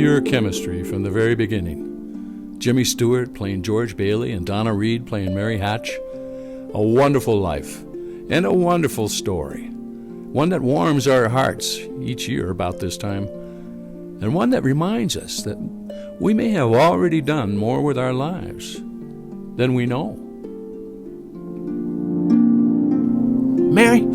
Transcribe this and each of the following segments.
pure chemistry from the very beginning. Jimmy Stewart playing George Bailey and Donna Reed playing Mary Hatch. A wonderful life and a wonderful story. One that warms our hearts each year about this time, and one that reminds us that we may have already done more with our lives than we know. Mary,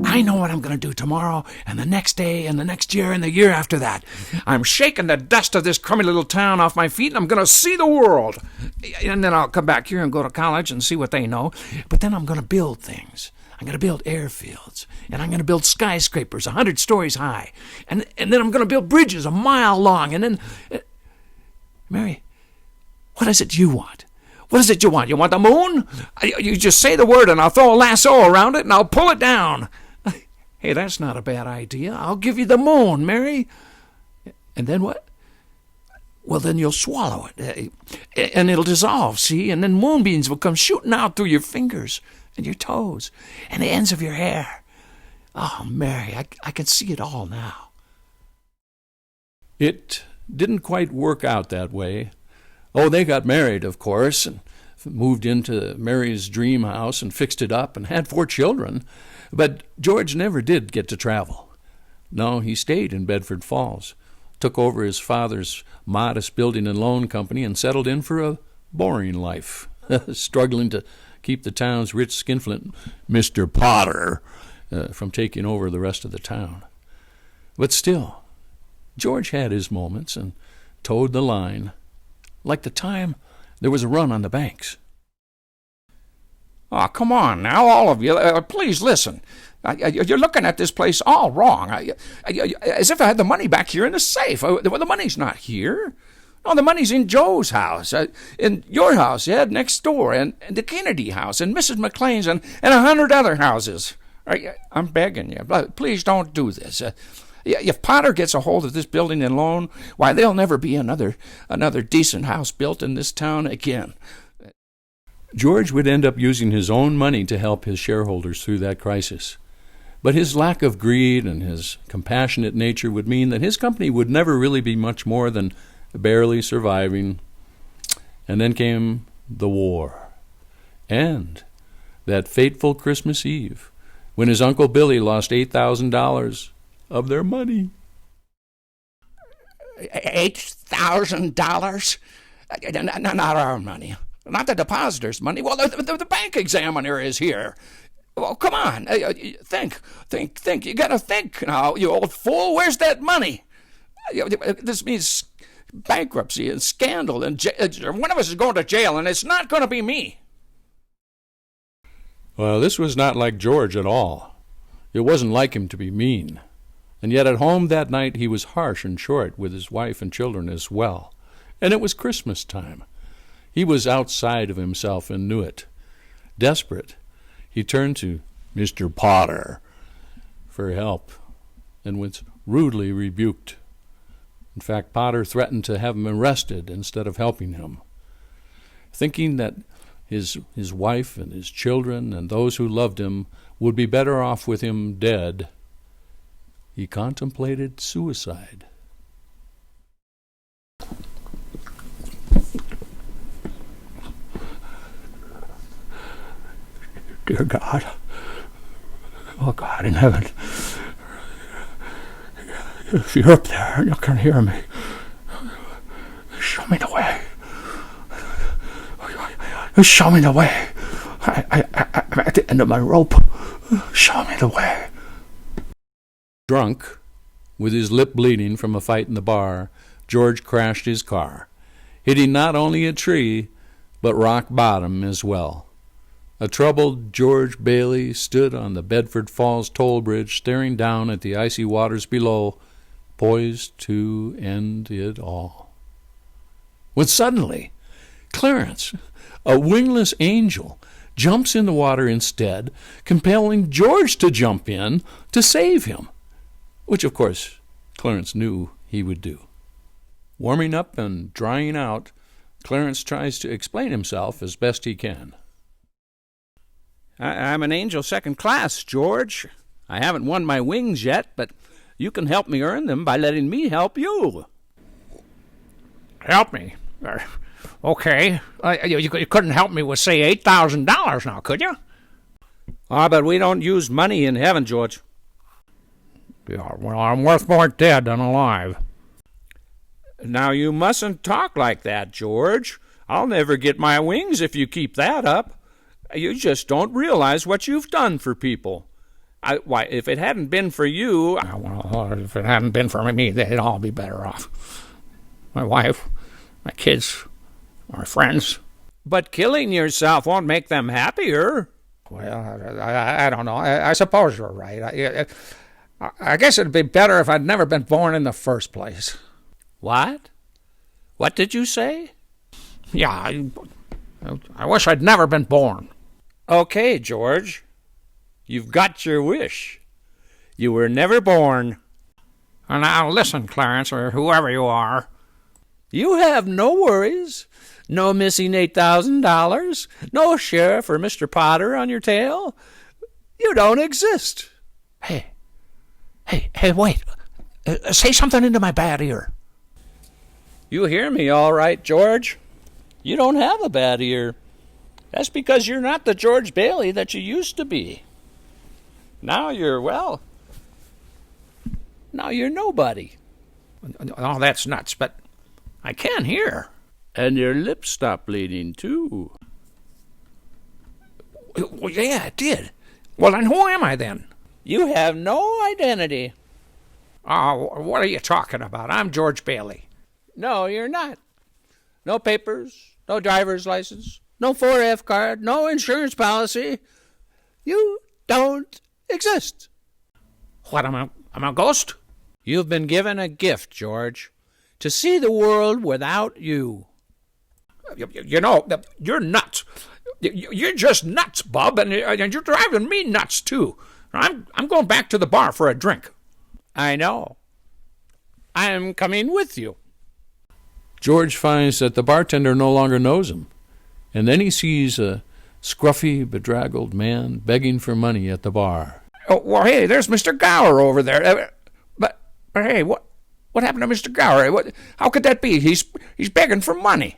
I know what I'm going to do tomorrow and the next day and the next year and the year after that. I'm shaking the dust of this crummy little town off my feet, and I'm going to see the world. And then I'll come back here and go to college and see what they know. But then I'm going to build things. I'm going to build airfields, and I'm going to build skyscrapers 100 stories high. And then I'm going to build bridges a mile long. And then... Mary, what is it you want? What is it you want? You want the moon? You just say the word and I'll throw a lasso around it and I'll pull it down. Hey, that's not a bad idea. I'll give you the moon, Mary. And then what? Well, then you'll swallow it. And it'll dissolve, see? And then moonbeams will come shooting out through your fingers and your toes and the ends of your hair. Oh, Mary, I can see it all now. It didn't quite work out that way. Oh, they got married, of course, and moved into Mary's dream house and fixed it up and had 4 children. But George never did get to travel. No, he stayed in Bedford Falls, took over his father's modest building and loan company, and settled in for a boring life, struggling to keep the town's rich skinflint, Mr. Potter, from taking over the rest of the town. But still, George had his moments and towed the line, like the time there was a run on the banks. Oh, come on now, all of you. Please listen. You're looking at this place all wrong. As if I had the money back here in the safe. Well, the money's not here. No, the money's in Joe's house, in your house, Ed, next door, and the Kennedy house, and Mrs. McLean's, and 100 other houses. I'm begging you, please don't do this. If Potter gets a hold of this building and loan, why, there'll never be another decent house built in this town again. George would end up using his own money to help his shareholders through that crisis. But his lack of greed and his compassionate nature would mean that his company would never really be much more than barely surviving. And then came the war. And that fateful Christmas Eve, when his Uncle Billy lost $8,000 of their money. $8,000? Not our money. Not the depositor's money. Well, the bank examiner is here. Well, come on. Think. You gotta think now, you old fool. Where's that money? This means bankruptcy and scandal, and one of us is going to jail, and it's not going to be me. Well, this was not like George at all. It wasn't like him to be mean. And yet at home that night he was harsh and short with his wife and children as well. And it was Christmas time. He was outside of himself and knew it. Desperate, he turned to Mr. Potter for help and was rudely rebuked. In fact, Potter threatened to have him arrested instead of helping him. Thinking that his wife and his children and those who loved him would be better off with him dead, he contemplated suicide. Dear God, oh God in heaven, if you're up there and you can hear me, show me the way. Show me the way. I'm at the end of my rope. Show me the way. Drunk, with his lip bleeding from a fight in the bar, George crashed his car, hitting not only a tree, but rock bottom as well. A troubled George Bailey stood on the Bedford Falls toll bridge, staring down at the icy waters below, poised to end it all. When suddenly, Clarence, a wingless angel, jumps in the water instead, compelling George to jump in to save him, which, of course, Clarence knew he would do. Warming up and drying out, Clarence tries to explain himself as best he can. I'm an angel second class, George. I haven't won my wings yet, but you can help me earn them by letting me help you. Help me? Okay. You couldn't help me with, say, $8,000 now, could you? But we don't use money in heaven, George. Yeah, well, I'm worth more dead than alive. Now, you mustn't talk like that, George. I'll never get my wings if you keep that up. You just don't realize what you've done for people. Why, if it hadn't been for you... Well, if it hadn't been for me, they'd all be better off. My wife, my kids, my friends. But killing yourself won't make them happier. Well, I don't know. I suppose you're right. I guess it'd be better if I'd never been born in the first place. What? What did you say? Yeah, I wish I'd never been born. Okay, George. You've got your wish. You were never born. And now listen, Clarence, or whoever you are. You have no worries. No missing $8,000. No sheriff or Mr. Potter on your tail. You don't exist. Hey, wait. Say something into my bad ear. You hear me all right, George? You don't have a bad ear. That's because you're not the George Bailey that you used to be. Now you're nobody. Oh, that's nuts, but I can hear. And your lips stopped bleeding, too. Well, yeah, it did. Well, then who am I, then? You have no identity. Oh, what are you talking about? I'm George Bailey. No, you're not. No papers, no driver's license, no 4F card, no insurance policy. You don't exist. What, I'm a ghost? You've been given a gift, George, to see the world without you. You know, you're nuts. You're just nuts, Bub, and you're driving me nuts, too. I'm going back to the bar for a drink. I know. I'm coming with you. George finds that the bartender no longer knows him, and then he sees a scruffy, bedraggled man begging for money at the bar. Oh, well, hey, there's Mr. Gower over there. But hey, what happened to Mr. Gower? How could that be? He's begging for money.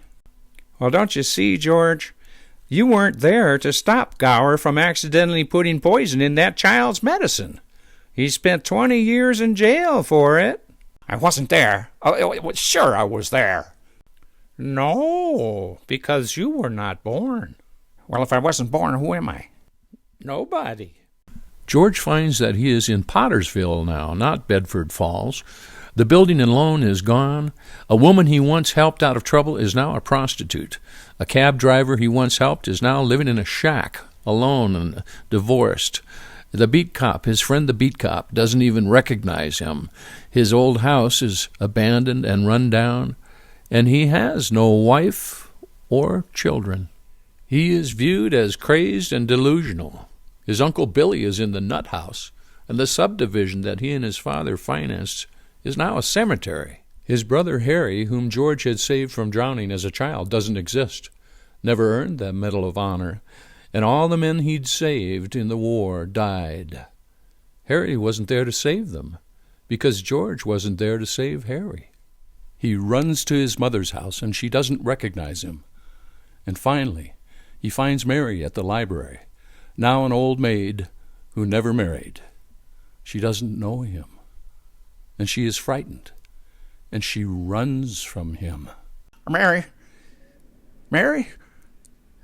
Well, don't you see, George? You weren't there to stop Gower from accidentally putting poison in that child's medicine. He spent 20 years in jail for it. I wasn't there. Sure, I was there. No, because you were not born. Well, if I wasn't born, who am I? Nobody. George finds that he is in Pottersville now, not Bedford Falls. The building and loan is gone. A woman he once helped out of trouble is now a prostitute. A cab driver he once helped is now living in a shack, alone and divorced. The beat cop, his friend the beat cop, doesn't even recognize him. His old house is abandoned and run down, and he has no wife or children. He is viewed as crazed and delusional. His Uncle Billy is in the nut house, and the subdivision that he and his father financed is now a cemetery. His brother Harry, whom George had saved from drowning as a child, doesn't exist, never earned the Medal of Honor, and all the men he'd saved in the war died. Harry wasn't there to save them, because George wasn't there to save Harry. He runs to his mother's house, and she doesn't recognize him. And finally, he finds Mary at the library, now an old maid who never married. She doesn't know him, and she is frightened, and she runs from him. Mary,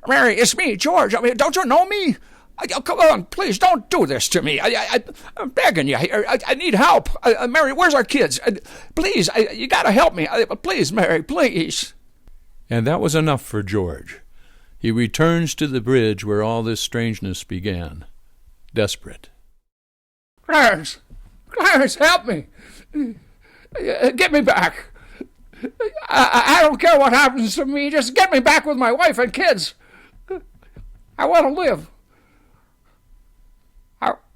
it's me, George. I mean, don't you know me? Come on, please, don't do this to me. I'm begging you. I need help. Mary, where's our kids? Please, you got to help me. Please, Mary, please. And that was enough for George. He returns to the bridge where all this strangeness began, desperate. Clarence, help me. Get me back. I don't care what happens to me. Just get me back with my wife and kids. I want to live.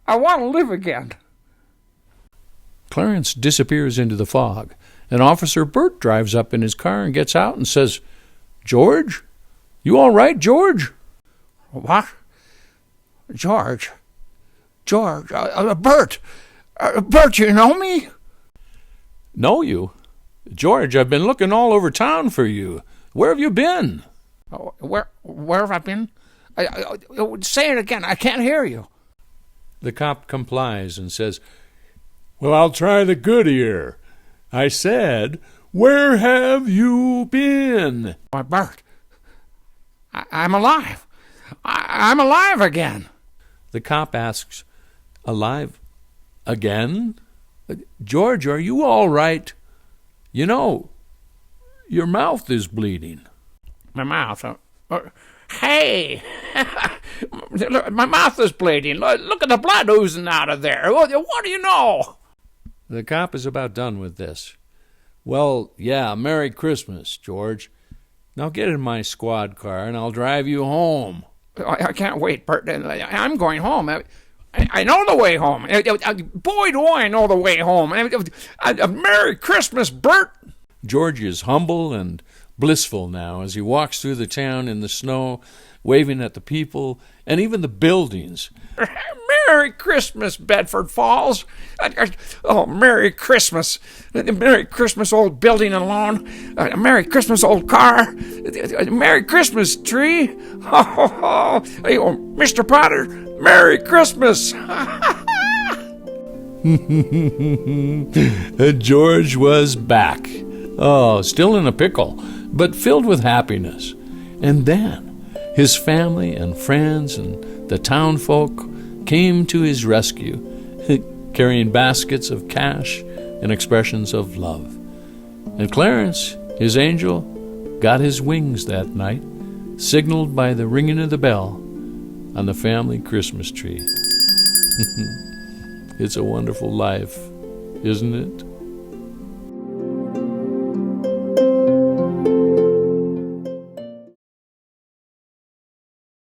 I want to live again. Clarence disappears into the fog, and Officer Burt drives up in his car and gets out and says, "George? You all right, George?" What? George, Burt. Burt, you know me? Know you? George, I've been looking all over town for you. Where have you been? Oh, where have I been? Say it again. I can't hear you. The cop complies and says, "Well, I'll try the good ear. I said, where have you been?" Why, Bert, I'm alive. I'm alive again. The cop asks, "Alive again? George, are you all right? You know, your mouth is bleeding." My mouth. Hey! My mouth is bleeding. Look at the blood oozing out of there. What do you know? The cop is about done with this. "Well, yeah, Merry Christmas, George. Now get in my squad car and I'll drive you home." I can't wait, Bert. I'm going home. I know the way home. Boy, do I know the way home. Merry Christmas, Bert. George is humble and blissful now as he walks through the town in the snow, waving at the people and even the buildings. Merry Christmas, Bedford Falls. Oh, Merry Christmas. Merry Christmas, old building and lawn. Merry Christmas, old car. Merry Christmas, tree. Oh, Mr. Potter, Merry Christmas. George was back. Oh, still in a pickle, but filled with happiness. And then his family and friends and the town folk came to his rescue, carrying baskets of cash and expressions of love. And Clarence, his angel, got his wings that night, signaled by the ringing of the bell on the family Christmas tree. It's a wonderful life, isn't it?